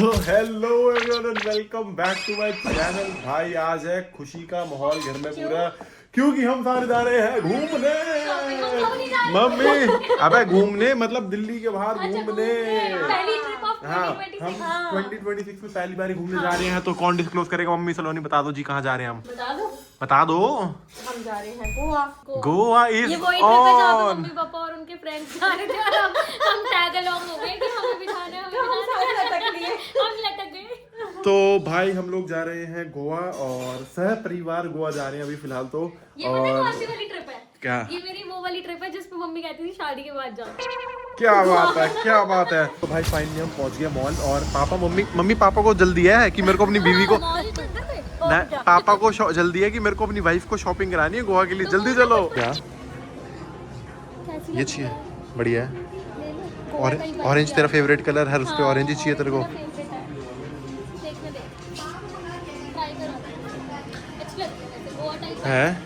तो hello everyone and welcome back to my channel. भाई आज है खुशी का माहौल घर में पूरा, क्योंकि हम सारे जा रहे हैं घूमने। मम्मी अबे घूमने मतलब दिल्ली के बाहर घूमने। पहली ट्रिप ऑफ हाँ 2026। हम 2026 में पहली बार घूमने जा रहे हैं। तो कौन डिस्क्लोज करेगा? मम्मी सलोनी बता दो जी, कहाँ जा रहे हैं हम? बता दो। हम जा रहे हैं गोवा। गोवा इज ये वही ट्रिप है जहाँ पे ऑन। मम्मी पापा और उनके फ्रेंड्स जा रहे थे और हम टैग अलोंग हो गए कि हमें भी जाना है, हम लटक गए। तो भाई हम लोग जा रहे हैं गोवा और सह परिवार गोवा जा रहे हैं अभी फिलहाल तो। ये पता है कौन सी वाली ट्रिप है? क्या? ये मेरी वो वाली ट्रिप है जिसपे मम्मी कहती थी शादी के बाद जाओ। क्या बात है, क्या बात है। तो भाई फाइनली हम पहुंच गए मॉल और पापा मम्मी पापा को जल्दी है कि मेरे को अपनी बीवी को पापा को जल्दी है कि मेरे को अपनी वाइफ को शॉपिंग करानी है गोवा के लिए। जल्दी चलो। क्या ये चाहिए? बढ़िया है। ऑरेंज तेरा फेवरेट कलर है, उस पे ऑरेंज ही चाहिए तेरे को। है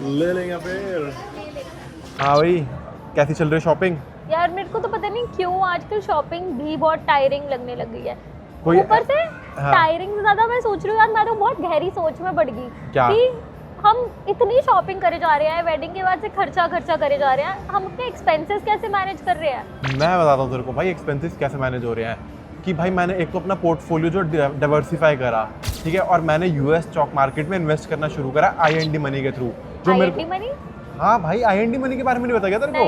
ले लेंगे फिर। हाँ भाई कैसी चल रही है शॉपिंग? यार मेरे को तो पता नहीं क्यों आजकल शॉपिंग भी बहुत टायरिंग लगने लग गई है। कोई ऊपर से हाँ। टायरिंग से ज्यादा मैं सोच रही हूँ यार, मैं तो बहुत गहरी सोच में पड़ गई क्या? कि हम इतनी शॉपिंग करे जा रहे हैं, वेडिंग के बाद से खर्चा करे जा रहे हैं, हम अपने एक्सपेंसेस कैसे मैनेज कर रहे हैं? मैं बताता हूँ तेरे को भाई एक्सपेंसेस कैसे मैनेज हो रहे हैं। कि भाई मैंने एक तो अपना पोर्टफोलियो जो डाइवर्सिफाई करा, ठीक है, और मैंने यूएस स्टॉक मार्केट में इन्वेस्ट करना शुरू करा IND मनी के थ्रू। जो मेरे को मनी? हाँ भाई IND मनी के बारे में नहीं बताया तेरे को?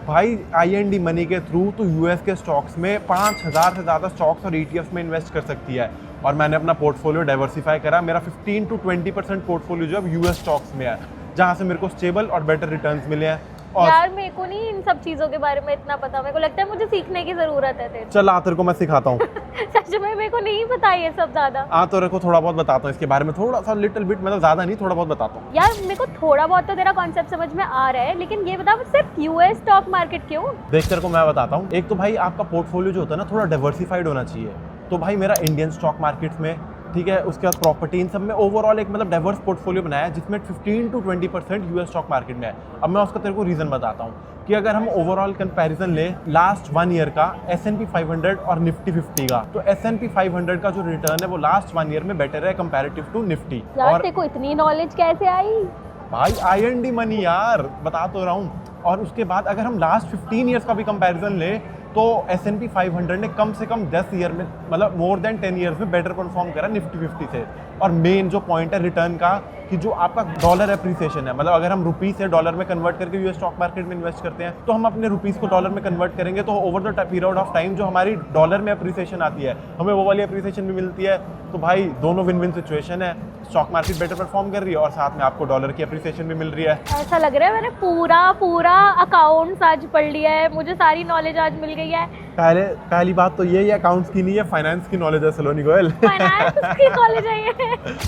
भाई IND मनी के थ्रू तो यूएस के स्टॉक्स में 5000 से ज़्यादा स्टॉक्स और ETFs में इन्वेस्ट कर सकती है। और मैंने अपना पोर्टफोलियो डाइवर्सिफाई करा। मेरा 15 to 20% पोर्टफोलियो जो अब यूएस स्टॉक्स में है, जहाँ से मेरे को स्टेबल और बेटर रिटर्न्स मिले हैं। और यार मेरे को नहीं इन सब चीजों के बारे में इतना पता, मेरे को लगता है मुझे सीखने की जरूरत है तेरे से। चल आ तेरे को मैं सिखाता हूँ। सच में मेरे को नहीं पता ये सब ज्यादा। तेरे को थोड़ा बहुत बताता हूँ इसके बारे में, थोड़ा सा लिटिल बिट, मतलब ज़्यादा नहीं, थोड़ा बहुत बताता हूँ। यार मेरे को थोड़ा बहुत तो तेरा कॉन्सेप्ट समझ में आ रहा है, लेकिन ये बता सिर्फ यूएस स्टॉक मार्केट क्यों? देख तेरे को मैं बताता हूँ। एक तो भाई आपका पोर्टफोलियो जो होता है ना थोड़ा डाइवर्सिफाइड होना चाहिए। तो भाई मेरा इंडियन स्टॉक मार्केट्स में, ठीक है, उसके बाद प्रॉपर्टी, इन सब में ओवरऑल एक मतलब डाइवर्स पोर्टफोलियो बनाया है जिसमें 15 to 20% यूएस स्टॉक मार्केट में है। अब मैं उसका तेरे को रीज़न बताता हूँ कि अगर हम ओवरऑल कंपैरिजन ले लास्ट 1 ईयर का S&P 500 और निफ्टी 50 का, तो S&P 500 का जो रिटर्न है वो लास्ट 1 ईयर में बेटर है कंपैरेटिव टू निफ्टी। यार तेरे को इतनी नॉलेज कैसे आई? भाई IND मनी यार, बता तो रहा हूँ। और उसके बाद अगर हम लास्ट 15 ईयर्स का भी कंपैरिजन ले तो S&P 500 ने कम से कम 10 ईयर में, मतलब मोर देन 10 ईयर्स में बेटर परफॉर्म करा निफ्टी 50 से। और मेन जो पॉइंट है रिटर्न का, कि जो आपका डॉलर एप्रिसिएशन है, मतलब अगर हम रुपीस से डॉलर में कन्वर्ट करके यूएस स्टॉक मार्केट में इन्वेस्ट करते हैं, तो हम अपने रुपीस को डॉलर में कन्वर्ट करेंगे तो over the period of time जो हमारी डॉलर में एप्रिसिएशन आती है, हमें वो वाली एप्रिसिएशन भी मिलती है। तो भाई दोनों विन विन सिचुएशन है। स्टॉक मार्केट बेटर परफॉर्म कर रही है और साथ में आपको डॉलर की एप्रिसिएशन भी मिल रही है। ऐसा लग रहा है मैंने पूरा अकाउंट्स आज पढ़ लिया है, मुझे सारी नॉलेज आज मिल गई है। पहली बात तो ये अकाउंट्स की नहीं है, फाइनेंस की नॉलेज है सलोनी गोयल। फाइनेंस की नॉलेज है ये।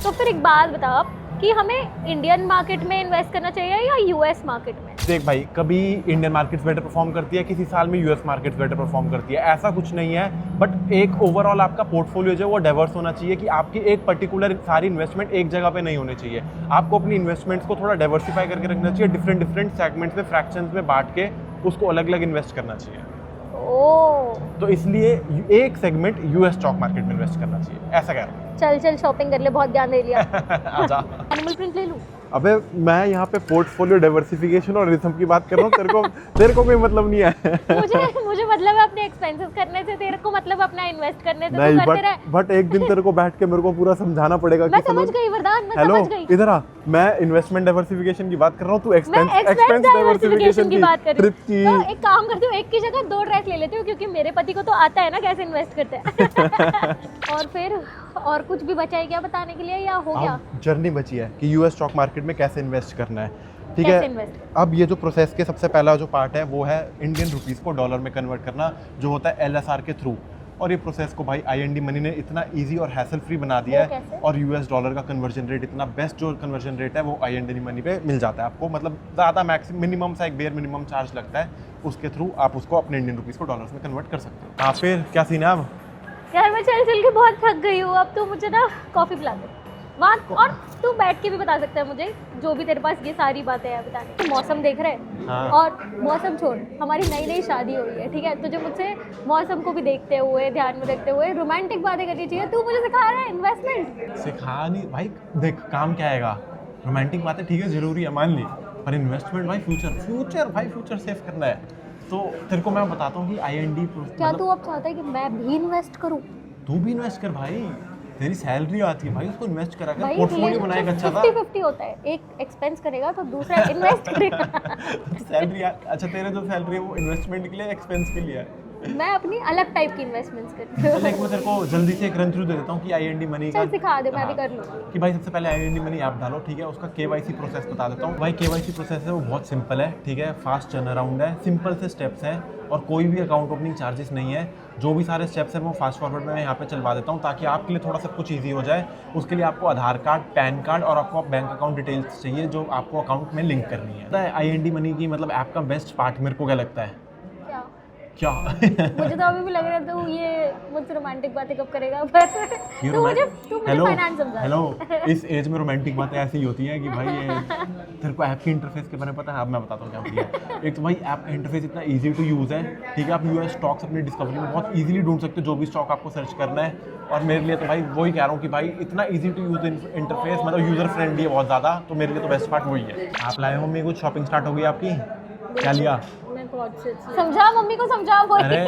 तो फिर एक बात बताओ आप कि हमें इंडियन मार्केट में इन्वेस्ट करना चाहिए या यूएस मार्केट में? देख भाई, कभी इंडियन मार्केट्स बेटर परफॉर्म करती है, किसी साल में यूएस मार्केट्स बेटर परफॉर्म करती है, ऐसा कुछ नहीं है। बट एक ओवरऑल आपका पोर्टफोलियो जो है वो डाइवर्स होना चाहिए, कि आपकी एक पर्टिकुलर सारी इन्वेस्टमेंट एक जगह पे नहीं होनी चाहिए। आपको अपनी इन्वेस्टमेंट्स को थोड़ा डाइवर्सिफाई करके रखना चाहिए, डिफरेंट सेगमेंट्स में, फ्रैक्शंस में बांट के उसको अलग अलग इन्वेस्ट करना चाहिए। तो इसलिए एक सेगमेंट यूएस स्टॉक मार्केट में इन्वेस्ट करना चाहिए, ऐसा कह रहा हूँ। चल शॉपिंग कर ले, बहुत ध्यान दे लिया। आजा। एनिमल प्रिंट ले लूं? अबे मैं यहाँ पे पोर्टफोलियो डाइवर्सिफिकेशन और रिथम की बात कर रहा हूँ, तेरे को कोई मतलब नहीं है। मुझे मतलब है अपने एक्सपेंसेस करने से, तेरे को मतलब अपना इन्वेस्ट करने से। नहीं, बट एक दिन तेरे को बैठ के मेरे को पूरा समझाना पड़ेगा। मैं समझ गई वरदान, मैं हेलो समझ गई। इधर आ, मैं इन्वेस्टमेंट डाइवर्सिफिकेशन की बात कर रहा हूँ, तू एक्सपेंस डाइवर्सिफिकेशन की बात कर रही की। तो एक काम करती हूँ, एक की जगह 2 ड्रेस ले लेती हूँ, क्योंकि मेरे पति को तो आता है ना कैसे इन्वेस्ट करते हैं। और फिर और कुछ भी बचा है क्या बताने के लिए, या हो गया? जर्नी बची है कि यूएस स्टॉक मार्केट में कैसे इन्वेस्ट करना है, ठीक है। अब ये जो प्रोसेस के सबसे पहला जो पार्ट है वो है इंडियन रुपीस को डॉलर में कन्वर्ट करना, जो होता है LSR के थ्रू। और ये प्रोसेस को भाई IND मनी ने इतना इजी और हैसल फ्री बना दिया है। और यूएस डॉलर का कन्वर्जन रेट इतना बेस्ट, जो कन्वर्जन रेट है वो IND मनी पे मिल जाता है आपको, मतलब ज़्यादा मिनिमम सा एक बेयर मिनिमम चार्ज लगता है, उसके थ्रू आप उसको अपने इंडियन रुपीस को डॉलर्स में कन्वर्ट कर सकते हो। फिर क्या सीन है अब? यार मैं चल के बहुत थक गई हूँ, अब तो मुझे ना कॉफ़ी पिला दे। वहाँ और तू बैठ के भी बता सकता है मुझे, जो भी तेरे पास ये सारी बातें हैं बताने। तो मौसम देख रहे हैं हाँ। और मौसम छोड़, हमारी नई नई शादी हुई है, ठीक है, तुझे मुझसे मौसम को भी देखते हुए, ध्यान में रखते हुए रोमांटिक बातें करनी चाहिए। तू मुझे सिखा रहा है इन्वेस्टमेंट। सिखा नहीं भाई, देख काम क्या आएगा, रोमांटिक बातें ठीक है जरूरी है मान ली, पर इन्वेस्टमेंट भाई फ्यूचर सेव करना है। तो तेरे को मैं बताता हूँ कि IND क्या तू अब चाहता है कि मैं भी इन्वेस्ट करूँ? तू भी इन्वेस्ट कर भाई, तेरी सैलरी आती है भाई, उसको इन्वेस्ट करा कर, भाई पोर्टफोलियो बनाएगा अच्छा सा। 50-50 होता है, एक एक्सपेंस करेगा तो दूसरा इन्वेस्ट करेगा। सैलरी अच्छा, तेरे जो सैलरी है वो इन्वेस्टमेंट के लिए, एक्सपेंस के लिए है। मैं अपनी अलग टाइप की इन्वेस्टमेंट्स करती हूँ। चल एक मैं तेरे को जल्दी से एक रन थ्रू दे देता हूँ कि IND मनी का। चल सिखा दे, मैं भी हाँ, कर लूँगी। कि भाई सबसे पहले IND मनी ऐप डालो, ठीक है, उसका KYC प्रोसेस बता देता हूँ। भाई KYC प्रोसेस है वो बहुत सिंपल है, ठीक है, फास्ट टर्न अराउंड है, सिंपल से स्टेप्स हैं और कोई भी अकाउंट ओपनिंग चार्जेस नहीं है। जो भी सारे स्टेप्स हैं वो फास्ट फॉरवर्ड में मैं यहाँ पे चलवा देता हूँ ताकि आपके लिए थोड़ा सब कुछ ईजी हो जाए। उसके लिए आपको आधार कार्ड, पैन कार्ड और आपको बैंक अकाउंट डिटेल्स चाहिए जो आपको अकाउंट में लिंक करनी है। पता है IND मनी की मतलब ऐप का बेस्ट पार्ट मेरे को क्या लगता है? क्या? मुझे तो अभी भी लग रहा है तू ये मुझसे रोमांटिक बातें कब करेगा, पर तू मुझे फाइनेंस समझा। हेलो, इस एज में रोमांटिक बातें ऐसी ही होती हैं कि भाई ये तेरे को ऐप के इंटरफेस के बारे में पता है? अब मैं बताता हूँ क्या बढ़िया है। एक तो भाई ऐप का इंटरफेस इतना इजी टू यूज़ है, ठीक है, आप US स्टॉक्स अपनी डिस्कवरी में बहुत इजीली ढूंढ सकते हो, जो भी स्टॉक आपको सर्च करना है। और मेरे लिए तो भाई वही कह रहा हूँ कि भाई इतना इजी टू यूज़ इंटरफेस, मतलब यूज़र फ्रेंडली है बहुत ज़्यादा, तो मेरे लिए तो बेस्ट पार्ट वही है। आप लाए हो मम्मी, कुछ शॉपिंग स्टार्ट हो गई आपकी? क्या लिया? समझा मम्मी को, समझा बोल। अरे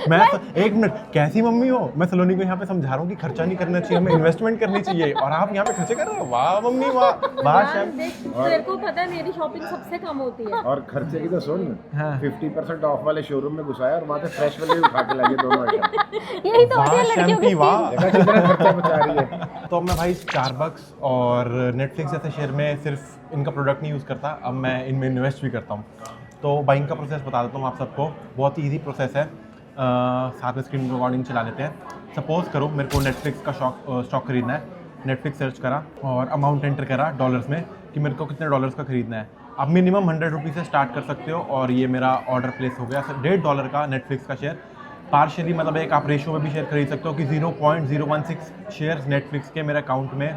मैं एक मिनट, कैसी मम्मी हो? मैं सलोनी को यहाँ पे समझा रहा हूँ कि खर्चा नहीं करना चाहिए, हमें इन्वेस्टमेंट करनी चाहिए, और आप यहाँ पे खर्चे कर रहे हो। वाह मम्मी वाह, वाह शैम। तेरे को पता है मेरी शॉपिंग सबसे कम होती है। और खर्चे की तो सुन, 50% ऑफ वाले शोरूम में घुसाया और वहाँ से फ्रेश वाले उठा के लाए दोनों आइटम। यही तो होती है लड़कियों की वाह, कितना खर्चा बचा रही है। तो अब मैं भाई स्टारबक्स और नेटफ्लिक्स जैसे शेयर में सिर्फ इनका प्रोडक्ट नहीं यूज़ करता, अब मैं इनमें इन्वेस्ट भी करता हूँ। तो बाइंग का प्रोसेस बता देता हूँ आप सबको, बहुत ही ईजी प्रोसेस है। साथ में स्क्रीन रिकॉर्डिंग चला लेते हैं। सपोज़ करो मेरे को नेटफ्लिक्स का स्टॉक खरीदना है, नेटफ्लिक्स सर्च करा और अमाउंट एंटर करा डॉलर्स में कि मेरे को कितने डॉलर्स का खरीदना है। आप मिनिमम 100 रुपीज़ से स्टार्ट कर सकते हो और ये मेरा ऑर्डर प्लेस हो गया। सर $1.5 का नेटफ्लिक्स का शेयर पार्शियली, मतलब एक आप रेशो में भी शेयर खरीद सकते हो कि 0.016 शेयर्स नेटफ्लिक्स के मेरे अकाउंट में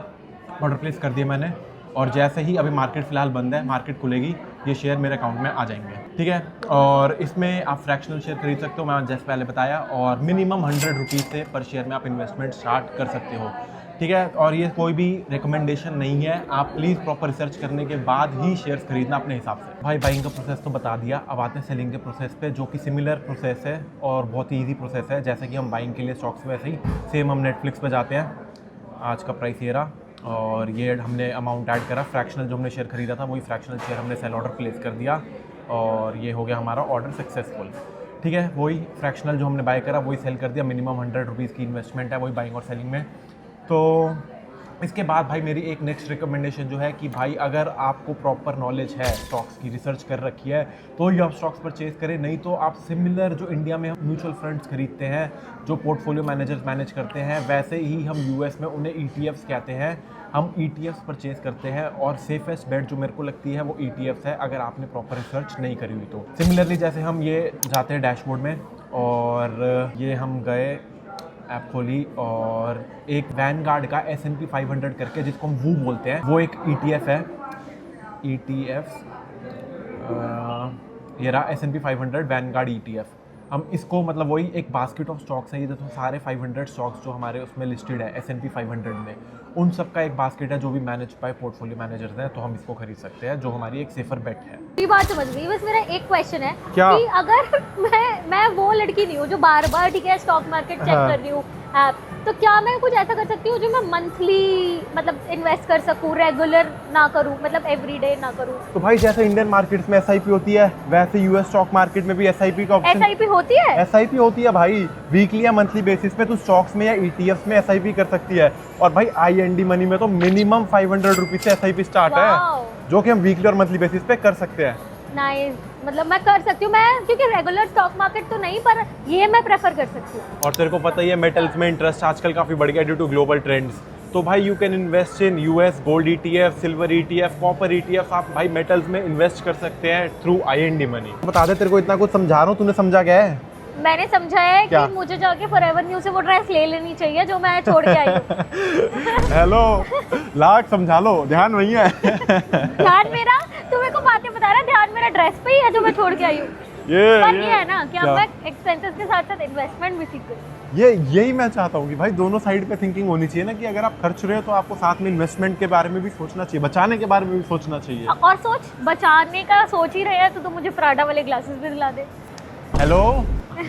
ऑर्डर प्लेस कर दिए मैंने। और जैसे ही अभी मार्केट फ़िलहाल बंद है, मार्केट खुलेगी, ये शेयर मेरे अकाउंट में आ जाएंगे, ठीक है। और इसमें आप फ्रैक्शनल शेयर खरीद सकते हो, मैं जैसे पहले बताया, और मिनिमम 100 रुपीज़ से पर शेयर में आप इन्वेस्टमेंट स्टार्ट कर सकते हो, ठीक है। और ये कोई भी रिकमेंडेशन नहीं है, आप प्लीज़ प्रॉपर रिसर्च करने के बाद ही शेयर्स खरीदना अपने हिसाब से। भाई बाइंग का प्रोसेस तो बता दिया, अब आते हैं सेलिंग के प्रोसेस पे, जो कि सिमिलर प्रोसेस है और बहुत ही ईजी प्रोसेस है। जैसे कि हम बाइंग के लिए स्टॉक्स, वैसे ही सेम हम नेटफ्लिक्स पे जाते हैं। आज का प्राइस ये रहा और ये हमने अमाउंट ऐड करा, फ्रैक्शनल जो हमने शेयर खरीदा था वही फ्रैक्शनल शेयर हमने सेल ऑर्डर प्लेस कर दिया और ये हो गया हमारा ऑर्डर सक्सेसफुल, ठीक है। वही फ्रैक्शनल जो हमने बाय करा वही सेल कर दिया, मिनिमम 100 रुपीज़ की इन्वेस्टमेंट है वही बाइंग और सेलिंग में। तो इसके बाद भाई मेरी एक नेक्स्ट रिकमेंडेशन जो है कि भाई अगर आपको प्रॉपर नॉलेज है, स्टॉक्स की रिसर्च कर रखी है, तो ही आप स्टॉक्स परचेज करें, नहीं तो आप सिमिलर जो इंडिया में हम म्यूचुअल फंड्स खरीदते हैं, जो पोर्टफोलियो मैनेजर्स मैनेज करते हैं, वैसे ही हम US में उन्हें ETFs कहते हैं, हम ETFs परचेज करते हैं। और सेफेस्ट बेट जो मेरे को लगती है वो ETFs है, अगर आपने प्रॉपर रिसर्च नहीं करी हुई तो। सिमिलरली जैसे हम ये जाते हैं डैशबोर्ड में और ये हम गए, ऐप खोली और एक वैनगार्ड का S&P 500 करके, जिसको हम वू बोलते हैं, वो एक ETF है, ETF ये रहा S&P 500 वैनगार्ड ETF। हम इसको मतलब वही एक बास्केट ऑफ स्टॉक्स है, ये जो सारे 500 स्टॉक्स जो हमारे उसमें लिस्टेड है S&P 500 में, उन सब का एक बास्केट है जो भी मैनेज बाय पोर्टफोलियो मैनेजर्स हैं, तो हम इसको खरीद सकते हैं, जो हमारी एक सेफर बेट है। ये बात समझ गई, बस मेरा एक क्वेश्चन है क्या? कि अगर मैं वो लड़की नहीं हूँ जो बार बार, ठीक है, स्टॉक मार्केट चेक कर रही हूँ ऐप, तो क्या मैं कुछ ऐसा कर सकती हूँ जो मैं मंथली मतलब इन्वेस्ट कर सकूँ, रेगुलर ना करूँ, मतलब एवरीडे ना करूँ? तो भाई जैसे इंडियन मार्केट्स में SIP होती है, वैसे US स्टॉक मार्केट में भी SIP का ऑप्शन, SIP होती है? SIP होती है भाई, वीकली या मंथली बेसिस पे तू स्टॉक्स में या ETFs में SIP कर सकती है। और भाई IND मनी में तो मिनिमम 500 रुपीज़ से SIP स्टार्ट है, जो कि हम वीकली और मंथली बेसिस पे कर सकते हैं। नाइस, मतलब मैं कर सकती हूँ, मैं क्योंकि रेगुलर स्टॉक मार्केट तो नहीं, पर ये मैं प्रेफर कर सकती हूँ। और तेरे को पता ही है मेटल्स में इंटरेस्ट आजकल काफ़ी बढ़ गया ड्यू टू ग्लोबल ट्रेंड्स, तो भाई you can invest in US gold ETF, silver ETF, copper ETF, आप भाई मेटल्स में इन्वेस्ट कर सकते हैं थ्रू IND मनी। बता दे, तेरे को इतना कुछ समझा रहा हूँ, तूने समझा क्या है? मैंने समझा है क्या? कि मुझे जाके फॉरएवर न्यू से वो ड्रेस ले लेनी चाहिए जो मैं छोड़ के आई हूँ। हेलो, लाख समझा लो, ध्यान वही है। ध्यान मेरा, तू मेरे को बातें बता रहा, ध्यान मेरा ड्रेस पे ही है जो मैं छोड़ के आई हूँ। पर ये है ना कि अब क्या? मैं एक्सपेंसेस के साथ साथ इन्वेस्टमेंट भी सीख गई। यही मैं चाहता हूँ कि भाई दोनों साइड पे थिंकिंग होनी चाहिए ना, कि अगर आप खर्च रहे हो तो आपको साथ में इन्वेस्टमेंट के बारे में भी सोचना चाहिए, बचाने के बारे में भी सोचना चाहिए। और सोच, बचाने का सोच ही रहे हैं तो मुझे प्राडा वाले ग्लासेस भी दिला दे। हेलो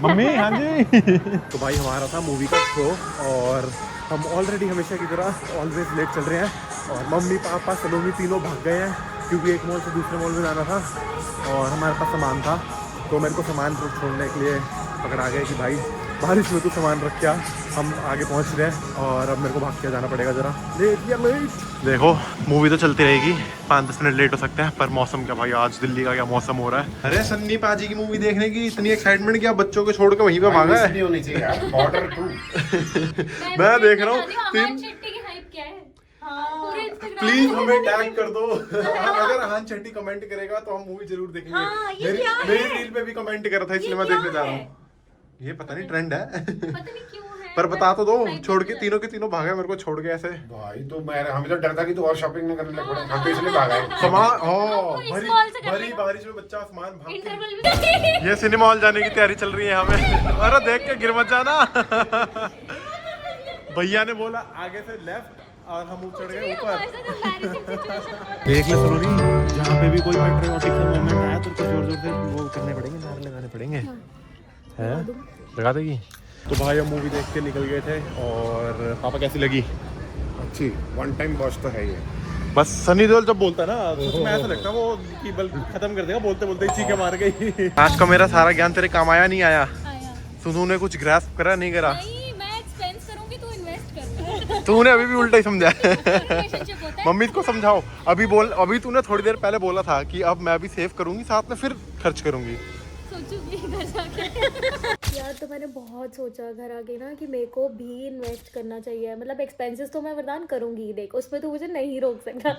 मम्मी, हाँ जी। तो भाई हमारा था मूवी का शो और हम ऑलरेडी हमेशा की तरह ऑलवेज लेट चल रहे हैं और मम्मी पापा सलोनी तीनों भाग गए हैं क्योंकि एक मॉल से दूसरे मॉल में जाना था और हमारे पास सामान था, तो मेरे को सामान छोड़ने के लिए पकड़ा गया कि भाई बारिश में तो सामान रख के आ, हम आगे पहुंच रहे हैं और अब मेरे को भाग के जाना पड़ेगा जरा, लेट या लेट। देखो मूवी तो चलती रहेगी, 5-10 मिनट लेट हो सकते हैं, पर मौसम क्या भाई, आज दिल्ली का क्या मौसम हो रहा है। अरे सन्नी पाजी की मूवी देखने की इतनी एक्साइटमेंट क्या बच्चों को छोड़ के वहीं पे भागा है। नहीं होनी चाहिए यार, बॉर्डर 2। मैं देख रहा हूँ प्लीज हमें टैग कर दो। अगर अहान शेट्टी कमेंट करेगा तो हम मूवी जरूर देखेंगे। मेरी रील पे भी कमेंट करा था, इसलिए मैं देखने जा रहा हूँ। ये पता नहीं ट्रेंड है, पता नहीं क्यों है, पर बता तो दो, छोड़ के तीनों के तीनों भागे मेरे को छोड़ के ऐसे। भाई तो मैं हमें तो डर था कि तू और शॉपिंग नहीं करने लग पड़े, हम तो इसलिए भागा है। सामान आपको इस मॉल से करना भरी है। बारिश में बच्चा सामान भाग के इंटरवल भी ये सिनेमा हॉल जाने की तैयारी चल रही है हमें। अरे देख के गिर मत जाना। भैया ने बोला आगे से लेफ्ट और हम चढ़ गए ऊपर। देख ले सलोनी, जहाँ पे भी कोई पेट्रियोटिक मोमेंट आया तो कुछ जोर जोर से वो करने पड़ेंगे, नारे लगाने पड़ेंगे। हैं लगा देगी। तो भाई हम मूवी देख के निकल गए थे और पापा कैसी लगी? अच्छी, वन टाइम वॉच तो है ये। बस सनी देओल जब बोलता है ना तो उसमें ऐसा लगता है वो कि बल खत्म कर देगा, बोलते बोलते ही चीखें मार गई। आज का मेरा सारा ज्ञान तेरे काम आया नहीं आया? सुनू ने कुछ ग्रास्प करा नहीं करा? मैं एक्सपेंस करूंगी, तू इन्वेस्ट कर। तूने अभी भी उल्टा ही समझा। मम्मी को समझाओ, अभी तूने थोड़ी देर पहले बोला था कि अब मैं भी सेव करूंगी, साथ में फिर खर्च करूंगी। सोचूंगी घर जाके। यार तो मैंने बहुत सोचा घर आके ना कि मेरे को भी इन्वेस्ट करना चाहिए, मतलब एक्सपेंसेस तो मैं वरदान करूंगी, देख उसमें तो मुझे नहीं रोक सकता,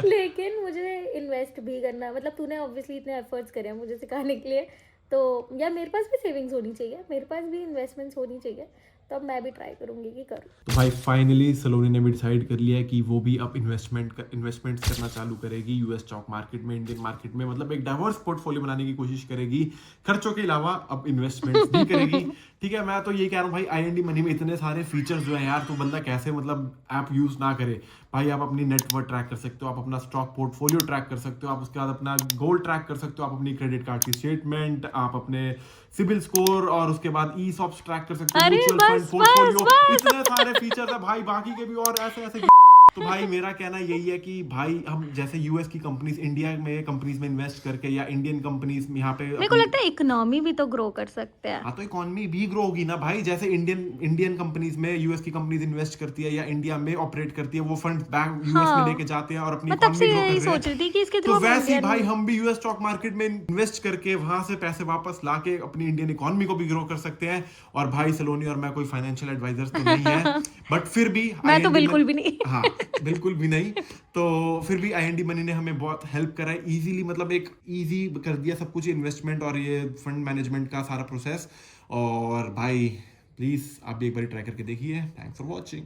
लेकिन मुझे इन्वेस्ट भी करना है। मतलब तूने ऑब्वियसली इतने एफर्ट्स करे हैं मुझे सिखाने के लिए, तो यार मेरे पास भी सेविंग्स होनी चाहिए, मेरे पास भी इन्वेस्टमेंट्स होनी चाहिए, तो अब मैं भी ट्राई करूंगी कि करूँ। तो भाई फाइनली सलोनी ने भी डिसाइड कर लिया है कि वो भी अब इन्वेस्टमेंट्स करना चालू करेगी यूएस स्टॉक मार्केट में, इंडियन मार्केट में, मतलब एक डाइवर्स पोर्टफोलियो बनाने की कोशिश करेगी। खर्चों के अलावा अब इन्वेस्टमेंट्स भी करेगी। ठीक है, मैं तो ये कह रहा हूँ भाई IND मनी में इतने सारे फीचर्स जो है यार, तो बंदा कैसे मतलब ऐप यूज ना करे भाई। आप अपनी नेटवर्थ ट्रैक कर सकते हो, आप अपना स्टॉक पोर्टफोलियो ट्रैक कर सकते हो, आप उसके बाद अपना गोल्ड ट्रैक कर सकते हो, आप अपनी क्रेडिट कार्ड की स्टेटमेंट, आप अपने सिबिल स्कोर और उसके बाद ESOPs ट्रैक कर सकते हो, म्यूचुअल फंड पोर्टफोलियो, इतने सारे फीचर्स है भाई, बाकी के भी और ऐसे। तो भाई मेरा कहना यही है कि भाई हम जैसे यूएस की कंपनीज इंडिया में कंपनीज में इन्वेस्ट करके या इंडियन कंपनीज में यहाँ पे मेरे को लगता है इकोनॉमी भी तो ग्रो कर सकते हैं। हाँ तो इकोनॉमी भी ग्रो होगी ना भाई, जैसे इंडियन कंपनीज में यूएस की कंपनीज इन्वेस्ट करती है या इंडिया में ऑपरेट करती है, वो फंड बैंक यूएस में लेके जाते हैं और अपनी इकोनॉमी ग्रो कर रहे हैं। सोच रही थी कि इसके तो वैसे ही भाई हम भी यूएस स्टॉक मार्केट में इन्वेस्ट करके वहां से पैसे वापस लाके अपनी इंडियन इकोनॉमी को भी ग्रो कर सकते हैं। और भाई सलोनी और मैं कोई फाइनेंशियल एडवाइजर तो नहीं है, बट फिर भी मैं तो बिल्कुल भी नहीं। हाँ बिल्कुल भी नहीं। तो फिर भी IND मनी ने हमें बहुत हेल्प करा है इजीली, मतलब एक इजी कर दिया सब कुछ, इन्वेस्टमेंट और ये फंड मैनेजमेंट का सारा प्रोसेस। और भाई प्लीज आप भी एक बार ट्राई करके देखिए। Thanks for watching.